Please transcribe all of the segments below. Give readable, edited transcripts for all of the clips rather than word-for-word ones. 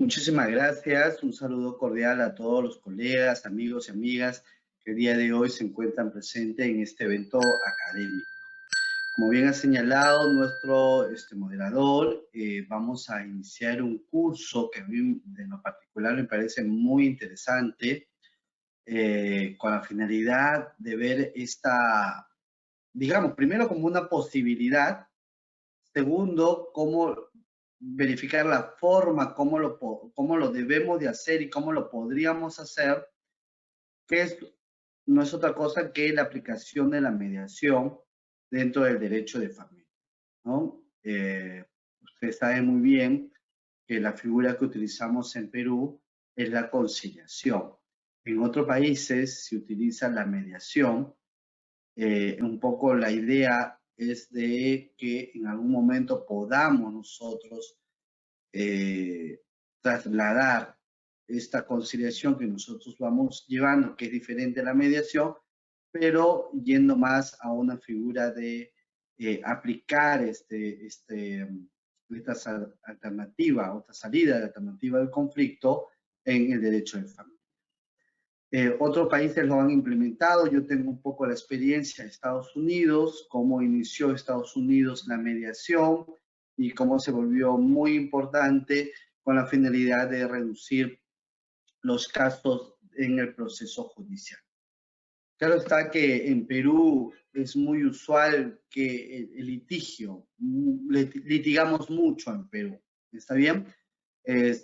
Muchísimas gracias. Un saludo cordial a todos los colegas, amigos y amigas que el día de hoy se encuentran presentes en este evento académico. Como bien ha señalado nuestro moderador, vamos a iniciar un curso que a mí de lo particular me parece muy interesante, con la finalidad de ver esta, digamos, primero como una posibilidad. Segundo, cómo verificar la forma, cómo lo debemos de hacer y cómo lo podríamos hacer, que no es otra cosa que la aplicación de la mediación dentro del derecho de familia, ¿no? Ustedes saben muy bien que la figura que utilizamos en Perú es la conciliación. En otros países se utiliza la mediación. Un poco la idea es de que en algún momento podamos nosotros trasladar esta conciliación que nosotros vamos llevando, que es diferente a la mediación, pero yendo más a una figura de aplicar esta alternativa, otra salida de la alternativa del conflicto en el derecho de familia. Otros países lo han implementado. Yo tengo un poco la experiencia de Estados Unidos, cómo inició Estados Unidos la mediación y cómo se volvió muy importante con la finalidad de reducir los casos en el proceso judicial. Claro está que en Perú es muy usual que el litigio, litigamos mucho en Perú, ¿está bien?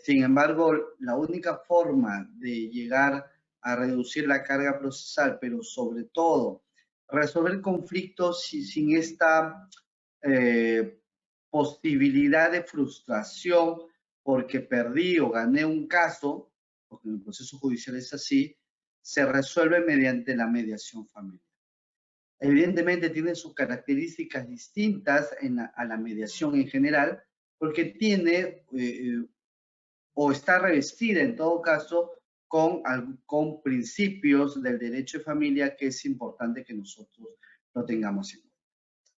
Sin embargo, la única forma de llegar a reducir la carga procesal, pero sobre todo resolver conflictos sin esta eh, posibilidad de frustración porque perdí o gané un caso, porque en el proceso judicial es así, se resuelve mediante la mediación familiar. Evidentemente tiene sus características distintas a la mediación en general, porque tiene o está revestida en todo caso con principios del derecho de familia que es importante que nosotros lo tengamos en cuenta.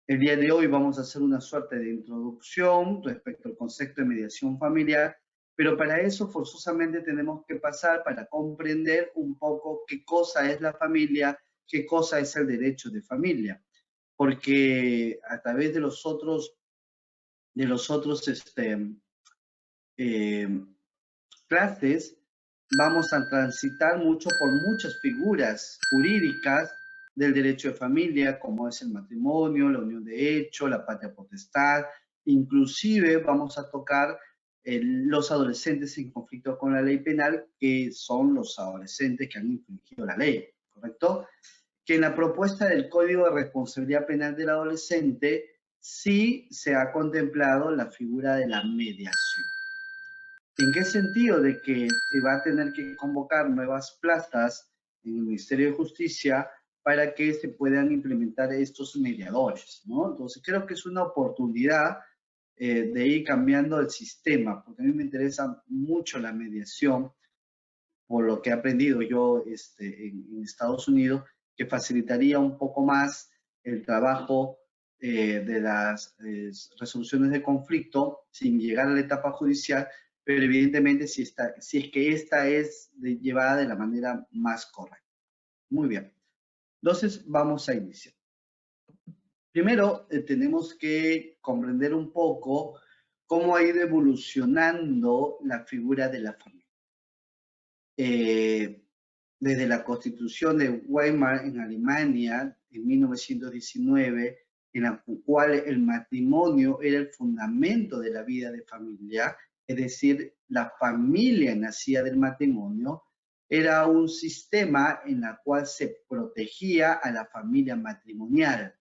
El día de hoy vamos a hacer una suerte de introducción respecto al concepto de mediación familiar, pero para eso forzosamente tenemos que pasar para comprender un poco qué cosa es la familia, qué cosa es el derecho de familia, porque a través de los otros clases vamos a transitar mucho por muchas figuras jurídicas del derecho de familia, como es el matrimonio, la unión de hecho, la patria potestad. Inclusive vamos a tocar los adolescentes en conflicto con la ley penal, que son los adolescentes que han infringido la ley, ¿correcto? Que en la propuesta del Código de Responsabilidad Penal del Adolescente sí se ha contemplado la figura de la mediación. ¿En qué sentido? De que se va a tener que convocar nuevas plazas en el Ministerio de Justicia para que se puedan implementar estos mediadores, ¿no? Entonces creo que es una oportunidad de ir cambiando el sistema, porque a mí me interesa mucho la mediación, por lo que he aprendido yo en Estados Unidos, que facilitaría un poco más el trabajo de las resoluciones de conflicto sin llegar a la etapa judicial, pero evidentemente si es que esta es llevada de la manera más correcta. Muy bien. Entonces, vamos a iniciar. Primero, tenemos que comprender un poco cómo ha ido evolucionando la figura de la familia. Desde la Constitución de Weimar en Alemania en 1919, en la cual el matrimonio era el fundamento de la vida de familia, es decir, la familia nacía del matrimonio, era un sistema en el cual se protegía a la familia matrimonial.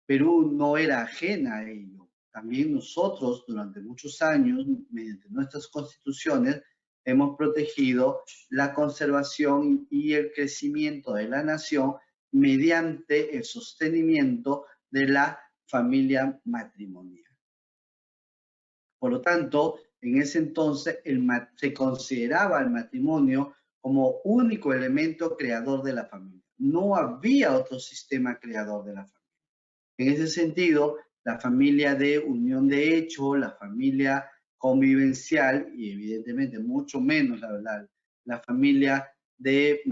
Perú no era ajena a ello. También nosotros, durante muchos años, mediante nuestras constituciones, hemos protegido la conservación y el crecimiento de la nación mediante el sostenimiento de la familia matrimonial. Por lo tanto, en ese entonces se consideraba el matrimonio como único elemento creador de la familia. No había otro sistema creador de la familia. En ese sentido, la familia de unión de hecho, la familia convivencial y evidentemente mucho menos la familia de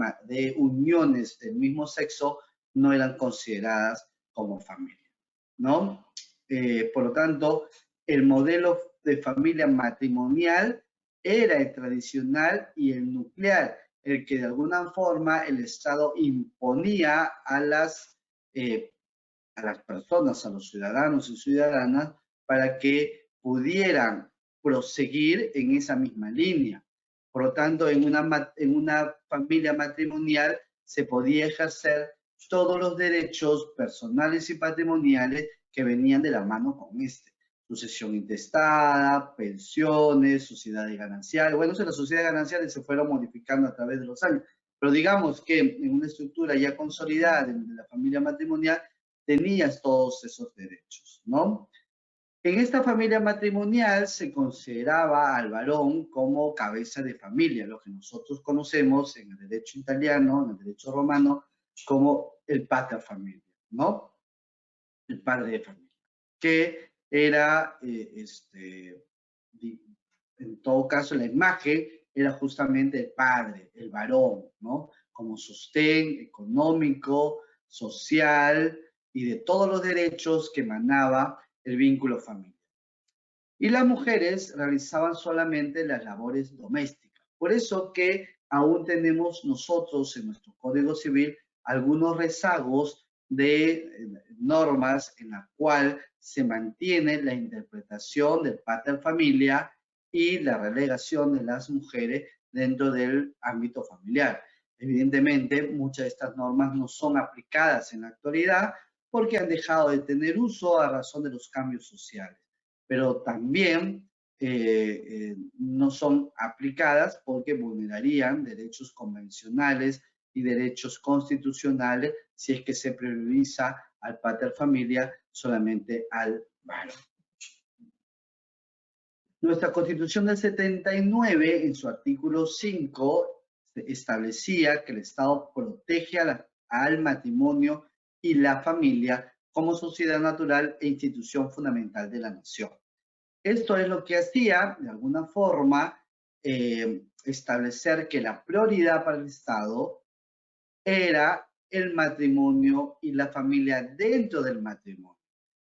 uniones del mismo sexo no eran consideradas como familia, ¿no? Por lo tanto, el modelo de familia matrimonial era el tradicional y el nuclear, el que de alguna forma el Estado imponía a las personas, a los ciudadanos y ciudadanas, para que pudieran proseguir en esa misma línea. Por lo tanto, en una familia matrimonial se podía ejercer todos los derechos personales y patrimoniales que venían de la mano con este. Sucesión intestada, pensiones, sociedades gananciales. Bueno, las sociedades gananciales se fueron modificando a través de los años, pero digamos que en una estructura ya consolidada de la familia matrimonial tenías todos esos derechos, ¿no? En esta familia matrimonial se consideraba al varón como cabeza de familia, lo que nosotros conocemos en el derecho italiano, en el derecho romano, como el pater familia, ¿no? El padre de familia, que era, en todo caso, la imagen era justamente el padre, el varón, ¿no? Como sostén económico, social y de todos los derechos que emanaba el vínculo familiar. Y las mujeres realizaban solamente las labores domésticas. Por eso que aún tenemos nosotros en nuestro Código Civil algunos rezagos de normas en la cual se mantiene la interpretación del pater familia y la relegación de las mujeres dentro del ámbito familiar. Evidentemente, muchas de estas normas no son aplicadas en la actualidad porque han dejado de tener uso a razón de los cambios sociales, pero también no son aplicadas porque vulnerarían derechos convencionales y derechos constitucionales si es que se prioriza al pater familia solamente al varón. Nuestra Constitución del 79, en su artículo 5, establecía que el Estado protege al matrimonio y la familia como sociedad natural e institución fundamental de la nación. Esto es lo que hacía, de alguna forma, establecer que la prioridad para el Estado era el matrimonio y la familia dentro del matrimonio.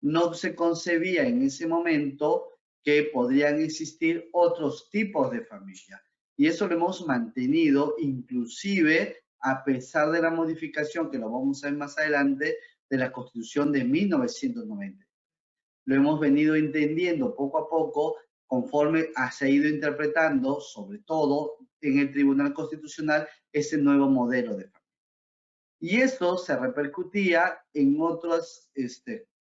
No se concebía en ese momento que podrían existir otros tipos de familia. Y eso lo hemos mantenido inclusive a pesar de la modificación, que lo vamos a ver más adelante, de la Constitución de 1990. Lo hemos venido entendiendo poco a poco conforme se ha ido interpretando, sobre todo en el Tribunal Constitucional, ese nuevo modelo de familia. Y esto se repercutía en otras,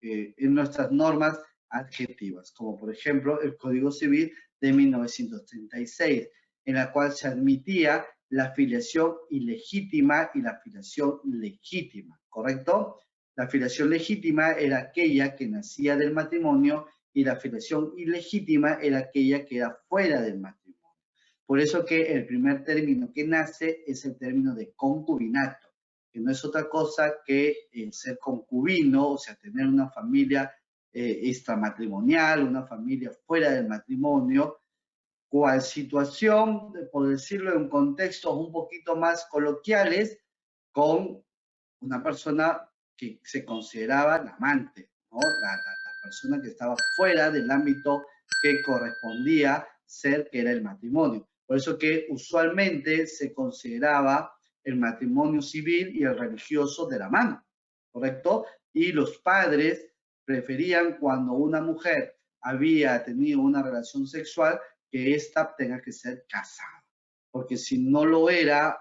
en nuestras normas adjetivas, como por ejemplo el Código Civil de 1936, en la cual se admitía la filiación ilegítima y la filiación legítima, ¿correcto? La filiación legítima era aquella que nacía del matrimonio y la filiación ilegítima era aquella que era fuera del matrimonio. Por eso que el primer término que nace es el término de concubinato, que no es otra cosa que ser concubino, o sea, tener una familia extramatrimonial, una familia fuera del matrimonio, cual situación, por decirlo en contextos un poquito más coloquiales, con una persona que se consideraba la amante, ¿no? La persona que estaba fuera del ámbito que correspondía ser, que era el matrimonio. Por eso que usualmente se consideraba el matrimonio civil y el religioso de la mano, ¿correcto? Y los padres preferían cuando una mujer había tenido una relación sexual que ésta tenga que ser casada, porque si no lo era,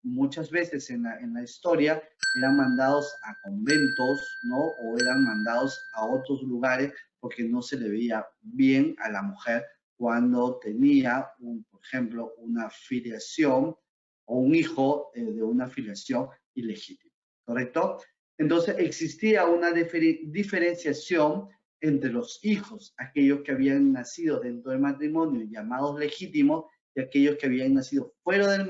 muchas veces en la historia eran mandados a conventos, ¿no? O eran mandados a otros lugares porque no se le veía bien a la mujer cuando tenía, por ejemplo, una filiación o un hijo de una filiación ilegítima, ¿correcto? Entonces existía una diferenciación entre los hijos, aquellos que habían nacido dentro del matrimonio llamados legítimos y aquellos que habían nacido fuera del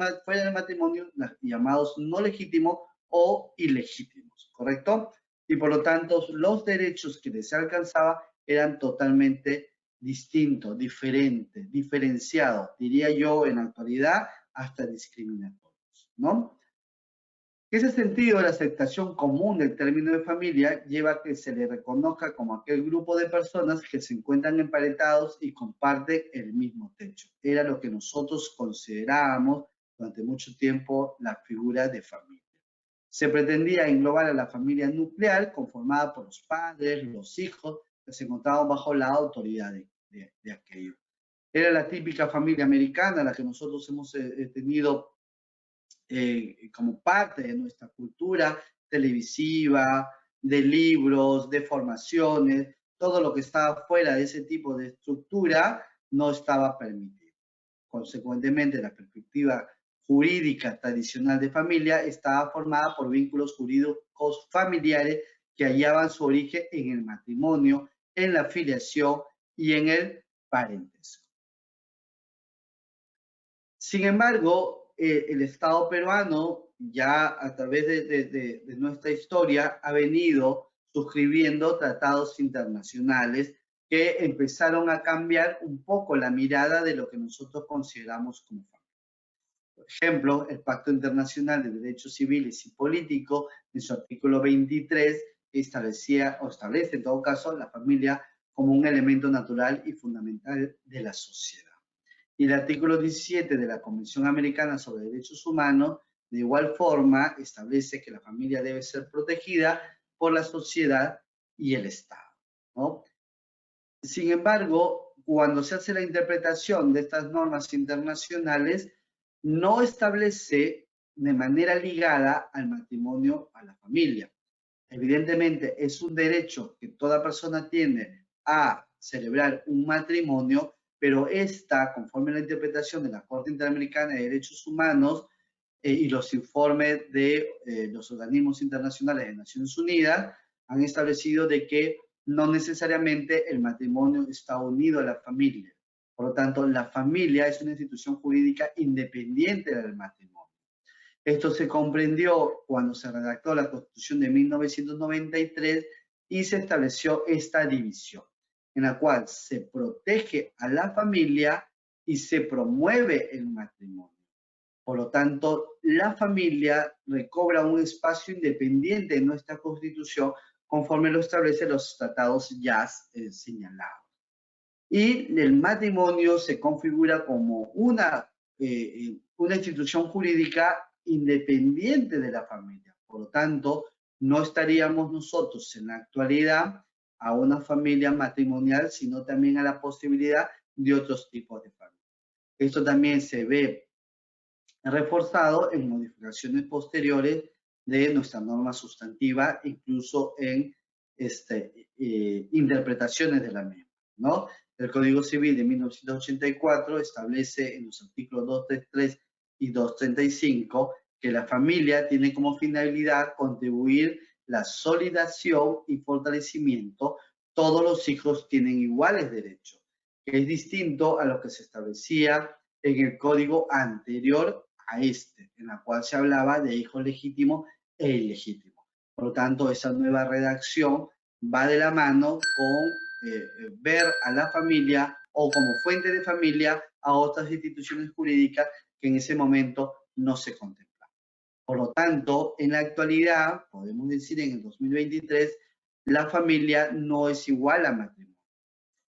matrimonio llamados no legítimos o ilegítimos, ¿correcto? Y por lo tanto los derechos que les alcanzaba eran totalmente distinto, diferente, diferenciado, diría yo en la actualidad, hasta discriminatorios, ¿no? En ese sentido, la aceptación común del término de familia lleva a que se le reconozca como aquel grupo de personas que se encuentran emparentados y comparten el mismo techo. Era lo que nosotros considerábamos durante mucho tiempo la figura de familia. Se pretendía englobar a la familia nuclear conformada por los padres, los hijos, que se encontraban bajo la autoridad de aquello. Era la típica familia americana, la que nosotros hemos tenido como parte de nuestra cultura televisiva, de libros, de formaciones, todo lo que estaba fuera de ese tipo de estructura no estaba permitido. Consecuentemente, la perspectiva jurídica tradicional de familia estaba formada por vínculos jurídicos familiares que hallaban su origen en el matrimonio, en la filiación y en el parentesco. Sin embargo, el Estado peruano, ya a través de nuestra historia, ha venido suscribiendo tratados internacionales que empezaron a cambiar un poco la mirada de lo que nosotros consideramos como familia. Por ejemplo, el Pacto Internacional de Derechos Civiles y Políticos, en su artículo 23, establece en todo caso la familia como un elemento natural y fundamental de la sociedad. Y el artículo 17 de la Convención Americana sobre Derechos Humanos, de igual forma, establece que la familia debe ser protegida por la sociedad y el Estado, ¿no? Sin embargo, cuando se hace la interpretación de estas normas internacionales, no establece de manera ligada al matrimonio a la familia. Evidentemente, es un derecho que toda persona tiene a celebrar un matrimonio, pero esta, conforme a la interpretación de la Corte Interamericana de Derechos Humanos y los informes de los organismos internacionales de Naciones Unidas, han establecido de que no necesariamente el matrimonio está unido a la familia. Por lo tanto, la familia es una institución jurídica independiente del matrimonio. Esto se comprendió cuando se redactó la Constitución de 1993 y se estableció esta división, en la cual se protege a la familia y se promueve el matrimonio. Por lo tanto, la familia recobra un espacio independiente en nuestra Constitución conforme lo establecen los tratados ya señalados. Y el matrimonio se configura como una institución jurídica independiente de la familia. Por lo tanto, no estaríamos nosotros en la actualidad a una familia matrimonial, sino también a la posibilidad de otros tipos de familia. Esto también se ve reforzado en modificaciones posteriores de nuestra norma sustantiva, incluso en interpretaciones de la misma, ¿no? El Código Civil de 1984 establece en los artículos 233 y 235 que la familia tiene como finalidad contribuir la solidación y fortalecimiento. Todos los hijos tienen iguales derechos, que es distinto a lo que se establecía en el código anterior a este, en la cual se hablaba de hijos legítimos e ilegítimos. Por lo tanto, esa nueva redacción va de la mano con ver a la familia o como fuente de familia a otras instituciones jurídicas que en ese momento no se contemplan. Por lo tanto, en la actualidad, podemos decir en el 2023, la familia no es igual al matrimonio.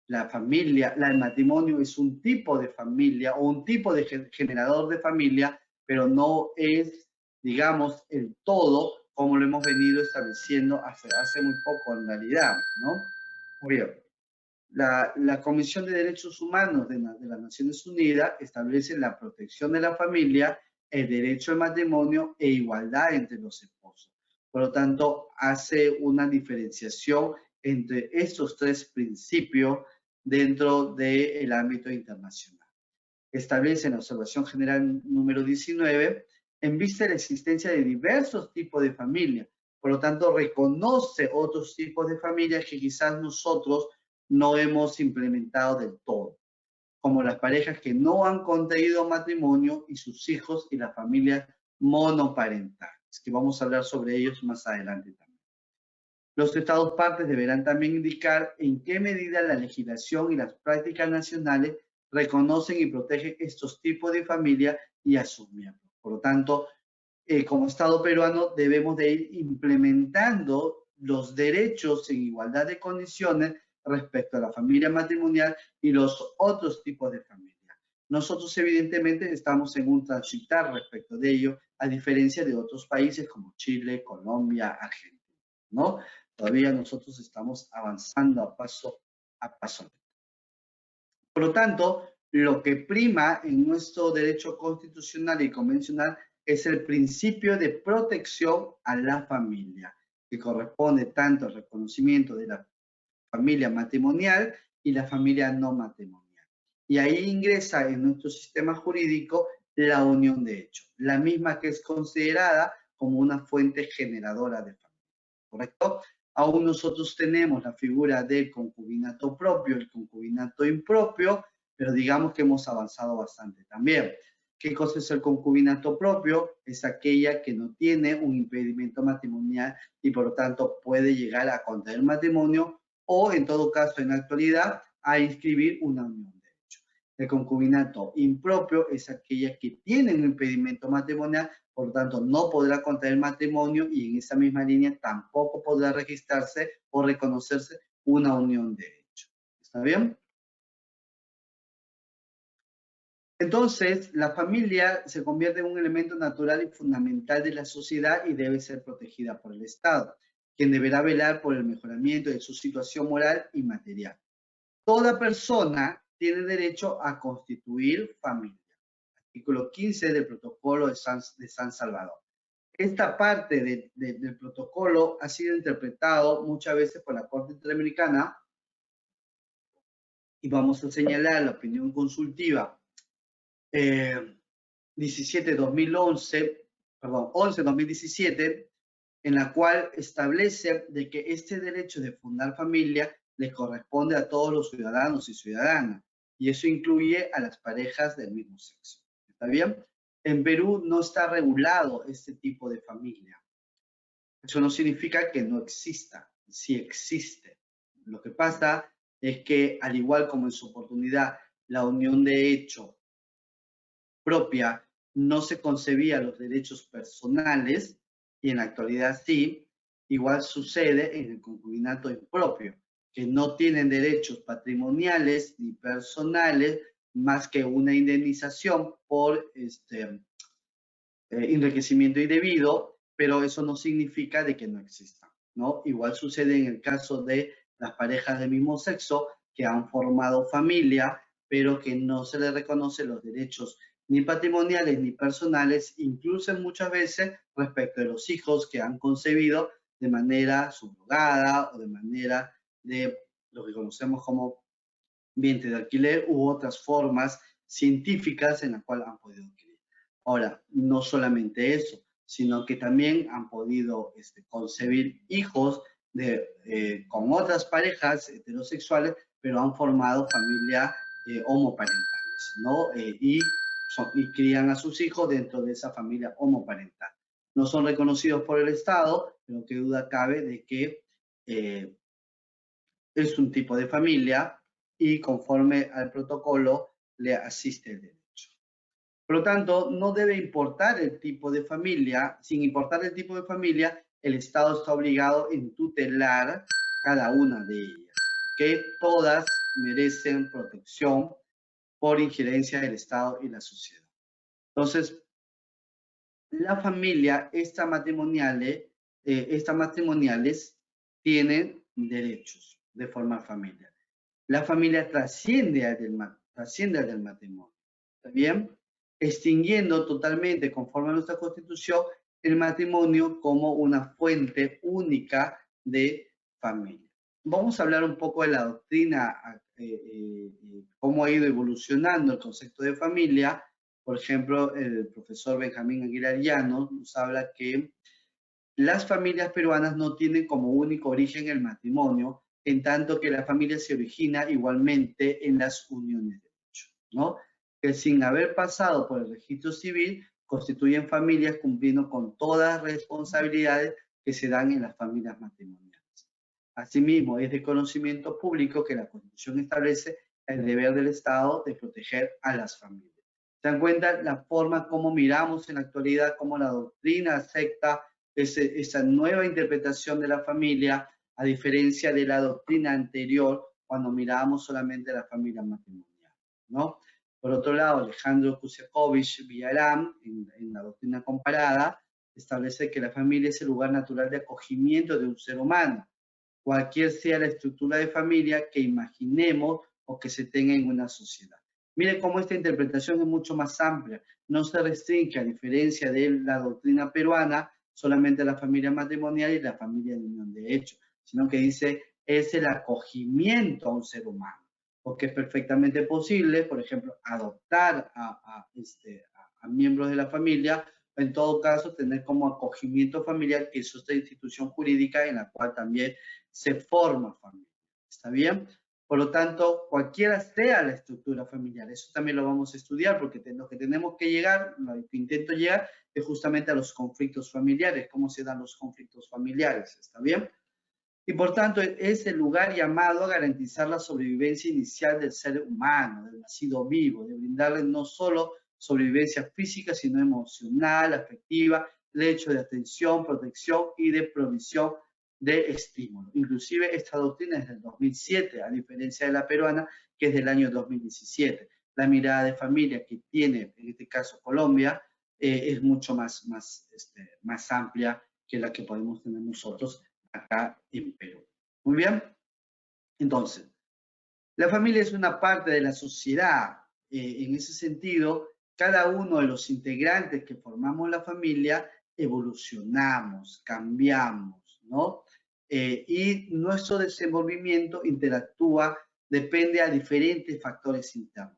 La familia, el matrimonio es un tipo de familia o un tipo de generador de familia, pero no es, digamos, el todo como lo hemos venido estableciendo hace muy poco en realidad, ¿no? Muy bien. La Comisión de Derechos Humanos de las Naciones Unidas establece la protección de la familia, el derecho al matrimonio e igualdad entre los esposos. Por lo tanto, hace una diferenciación entre estos tres principios dentro del ámbito internacional. Establece en la Observación General número 19, en vista de la existencia de diversos tipos de familia. Por lo tanto, reconoce otros tipos de familias que quizás nosotros no hemos implementado del todo, como las parejas que no han contraído matrimonio y sus hijos y las familias monoparentales, que vamos a hablar sobre ellos más adelante también. Los estados partes deberán también indicar en qué medida la legislación y las prácticas nacionales reconocen y protegen estos tipos de familia y a sus miembros. Por lo tanto, como Estado peruano debemos de ir implementando los derechos en igualdad de condiciones respecto a la familia matrimonial y los otros tipos de familia. Nosotros evidentemente estamos en un transitar respecto de ello, a diferencia de otros países como Chile, Colombia, Argentina, ¿no? Todavía nosotros estamos avanzando a paso a paso. Por lo tanto, lo que prima en nuestro derecho constitucional y convencional es el principio de protección a la familia, que corresponde tanto al reconocimiento de la familia matrimonial y la familia no matrimonial. Y ahí ingresa en nuestro sistema jurídico la unión de hecho, la misma que es considerada como una fuente generadora de familia, ¿correcto? Aún nosotros tenemos la figura del concubinato propio, el concubinato impropio, pero digamos que hemos avanzado bastante también. ¿Qué cosa es el concubinato propio? Es aquella que no tiene un impedimento matrimonial y por lo tanto puede llegar a contraer matrimonio o en todo caso en la actualidad a inscribir una unión de hecho. El concubinato impropio es aquella que tiene un impedimento matrimonial, por lo tanto no podrá contraer matrimonio y en esa misma línea tampoco podrá registrarse o reconocerse una unión de hecho. ¿Está bien? Entonces, la familia se convierte en un elemento natural y fundamental de la sociedad y debe ser protegida por el Estado, quien deberá velar por el mejoramiento de su situación moral y material. Toda persona tiene derecho a constituir familia. Artículo 15 del Protocolo de San Salvador. Esta parte del protocolo ha sido interpretado muchas veces por la Corte Interamericana y vamos a señalar la opinión consultiva 17-2011, perdón, 11-2017, en la cual establece de que este derecho de fundar familia le corresponde a todos los ciudadanos y ciudadanas, y eso incluye a las parejas del mismo sexo. ¿Está bien? En Perú no está regulado este tipo de familia. Eso no significa que no exista, sí existe. Lo que pasa es que, al igual como en su oportunidad, la unión de hecho propia no se concebía los derechos personales, y en la actualidad sí, igual sucede en el concubinato impropio, que no tienen derechos patrimoniales ni personales más que una indemnización por enriquecimiento indebido, pero eso no significa de que no exista, ¿no? Igual sucede en el caso de las parejas del mismo sexo que han formado familia, pero que no se les reconoce los derechos ni patrimoniales ni personales, incluso muchas veces respecto de los hijos que han concebido de manera subrogada o de manera de lo que conocemos como vientre de alquiler u otras formas científicas en las cuales han podido adquirir. Ahora, no solamente eso, sino que también han podido concebir hijos con otras parejas heterosexuales, pero han formado familias homoparentales, ¿no? Y crían a sus hijos dentro de esa familia homoparental. No son reconocidos por el Estado, pero qué duda cabe de que es un tipo de familia y conforme al protocolo le asiste el derecho. Por lo tanto, no debe importar el tipo de familia. Sin importar el tipo de familia, el Estado está obligado en tutelar cada una de ellas, que todas merecen protección por injerencia del Estado y la sociedad. Entonces, la familia, estas matrimoniales tienen derechos de formar familia. La familia trasciende al del matrimonio, ¿está bien? Extinguiendo totalmente, conforme a nuestra Constitución, el matrimonio como una fuente única de familia. Vamos a hablar un poco de la doctrina, cómo ha ido evolucionando el concepto de familia. Por ejemplo, el profesor Benjamín Aguilar Llanos nos habla que las familias peruanas no tienen como único origen el matrimonio, en tanto que la familia se origina igualmente en las uniones de hecho, ¿no? Que sin haber pasado por el registro civil, constituyen familias cumpliendo con todas las responsabilidades que se dan en las familias matrimoniales. Asimismo, es de conocimiento público que la Constitución establece el deber del Estado de proteger a las familias. ¿Se dan cuenta la forma como miramos en la actualidad, cómo la doctrina acepta esa nueva interpretación de la familia, a diferencia de la doctrina anterior, cuando mirábamos solamente la familia matrimonial, ¿no? Por otro lado, Alejandro Kusiakovich Villaram, en la doctrina comparada, establece que la familia es el lugar natural de acogimiento de un ser humano, cualquier sea la estructura de familia que imaginemos o que se tenga en una sociedad. Mire cómo esta interpretación es mucho más amplia. No se restringe, a diferencia de la doctrina peruana, solamente a la familia matrimonial y la familia de unión de hecho, sino que dice es el acogimiento a un ser humano, porque es perfectamente posible, por ejemplo, adoptar a miembros de la familia, en todo caso, tener como acogimiento familiar, que es otra institución jurídica en la cual también se forma familia. ¿Está bien? Por lo tanto, cualquiera sea la estructura familiar, eso también lo vamos a estudiar, porque lo que tenemos que llegar, lo que intento llegar, es justamente a los conflictos familiares, cómo se dan los conflictos familiares. ¿Está bien? Y por tanto, es el lugar llamado a garantizar la sobrevivencia inicial del ser humano, del nacido vivo, de brindarle no solo sobrevivencia física, sino emocional, afectiva, el hecho de atención, protección y de provisión de estímulo. Inclusive esta doctrina es del 2007, a diferencia de la peruana, que es del año 2017. La mirada de familia que tiene, en este caso Colombia, es mucho más amplia que la que podemos tener nosotros acá en Perú. Muy bien. Entonces, la familia es una parte de la sociedad. En ese sentido, cada uno de los integrantes que formamos la familia evolucionamos, cambiamos, ¿no? Y nuestro desenvolvimiento interactúa, depende a diferentes factores internos.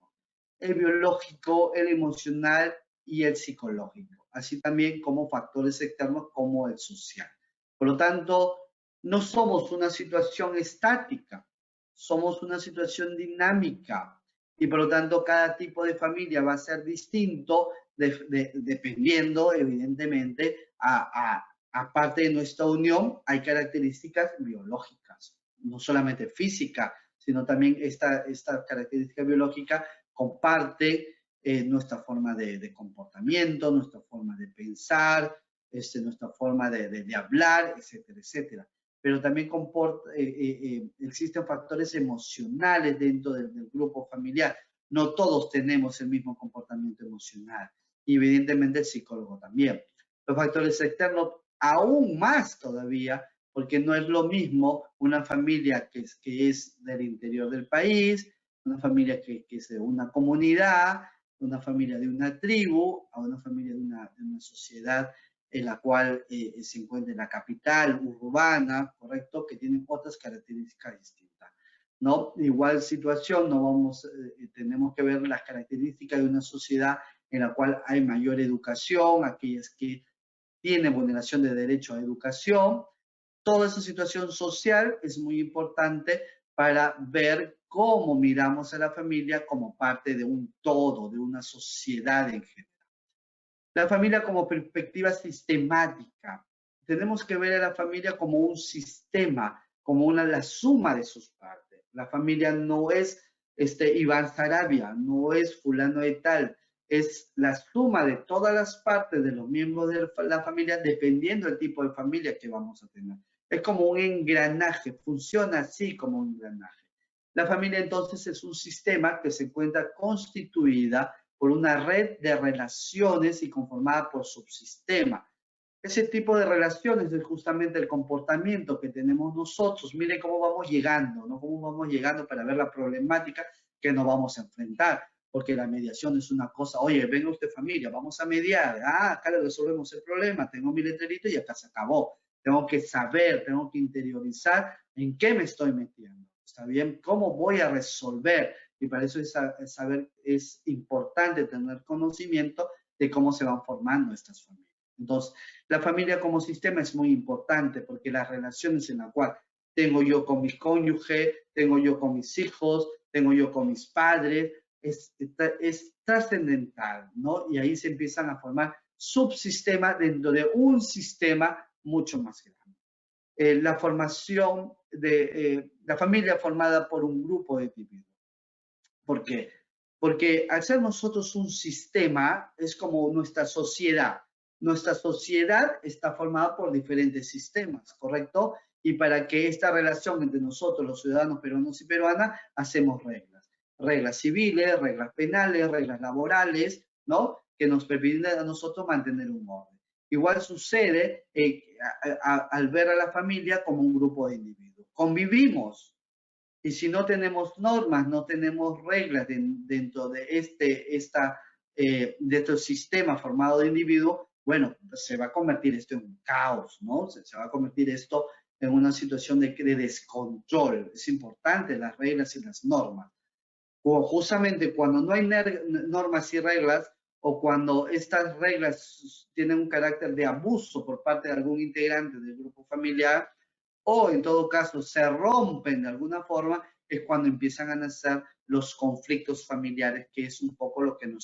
El biológico, el emocional y el psicológico, así también como factores externos como el social. Por lo tanto, no somos una situación estática, somos una situación dinámica y por lo tanto cada tipo de familia va a ser distinto dependiendo evidentemente aparte de nuestra unión hay características biológicas, no solamente física, sino también esta característica biológica comparte nuestra forma de comportamiento, nuestra forma de pensar, nuestra forma de hablar, etcétera, etcétera. Pero también existen factores emocionales dentro del grupo familiar. No todos tenemos el mismo comportamiento emocional. Y evidentemente el psicólogo también. Los factores externos aún más todavía, porque no es lo mismo una familia que es del interior del país, una familia que es de una comunidad, una familia de una tribu, a una familia de una sociedad en la cual se encuentra en la capital urbana, ¿correcto? Que tiene otras características distintas, ¿no? Igual situación, tenemos que ver las características de una sociedad en la cual hay mayor educación, aquellas que tienen vulneración de derecho a educación. Toda esa situación social es muy importante para ver cómo miramos a la familia como parte de un todo, de una sociedad en general. La familia como perspectiva sistemática. Tenemos que ver a la familia como un sistema, como la suma de sus partes. La familia no es Iván Sarabia, no es fulano de tal, es la suma de todas las partes de los miembros de la familia dependiendo del tipo de familia que vamos a tener. Es como un engranaje, funciona así como un engranaje. La familia entonces es un sistema que se encuentra constituida por una red de relaciones y conformada por subsistema. Ese tipo de relaciones es justamente el comportamiento que tenemos nosotros. Miren cómo vamos llegando, ¿no? Cómo vamos llegando para ver la problemática que nos vamos a enfrentar. Porque la mediación es una cosa, oye, venga usted familia, vamos a mediar. Ah, acá le resolvemos el problema, tengo mi letrerito y acá se acabó. Tengo que saber, tengo que interiorizar en qué me estoy metiendo. ¿Está bien? ¿Cómo voy a resolver? Y para eso es importante tener conocimiento de cómo se van formando estas familias. Entonces, la familia como sistema es muy importante porque las relaciones en las cuales tengo yo con mi cónyuge, tengo yo con mis hijos, tengo yo con mis padres, es trascendental, ¿no? Y ahí se empiezan a formar subsistemas dentro de un sistema mucho más grande. la formación de la familia formada por un grupo de individuos. ¿Por qué? Porque al ser nosotros un sistema, es como nuestra sociedad. Nuestra sociedad está formada por diferentes sistemas, ¿correcto? Y para que esta relación entre nosotros, los ciudadanos peruanos y peruanas, hacemos reglas. Reglas civiles, reglas penales, reglas laborales, ¿no? Que nos permiten a nosotros mantener un orden. Igual sucede al ver a la familia como un grupo de individuos. Convivimos, y si no tenemos normas, no tenemos reglas dentro de este sistema formado de individuos, bueno, pues se va a convertir esto en un caos, ¿no? Se va a convertir esto en una situación de descontrol. Es importante las reglas y las normas. O justamente cuando no hay normas y reglas, o cuando estas reglas tienen un carácter de abuso por parte de algún integrante del grupo familiar, o en todo caso se rompen de alguna forma, es cuando empiezan a nacer los conflictos familiares, que es un poco lo que nos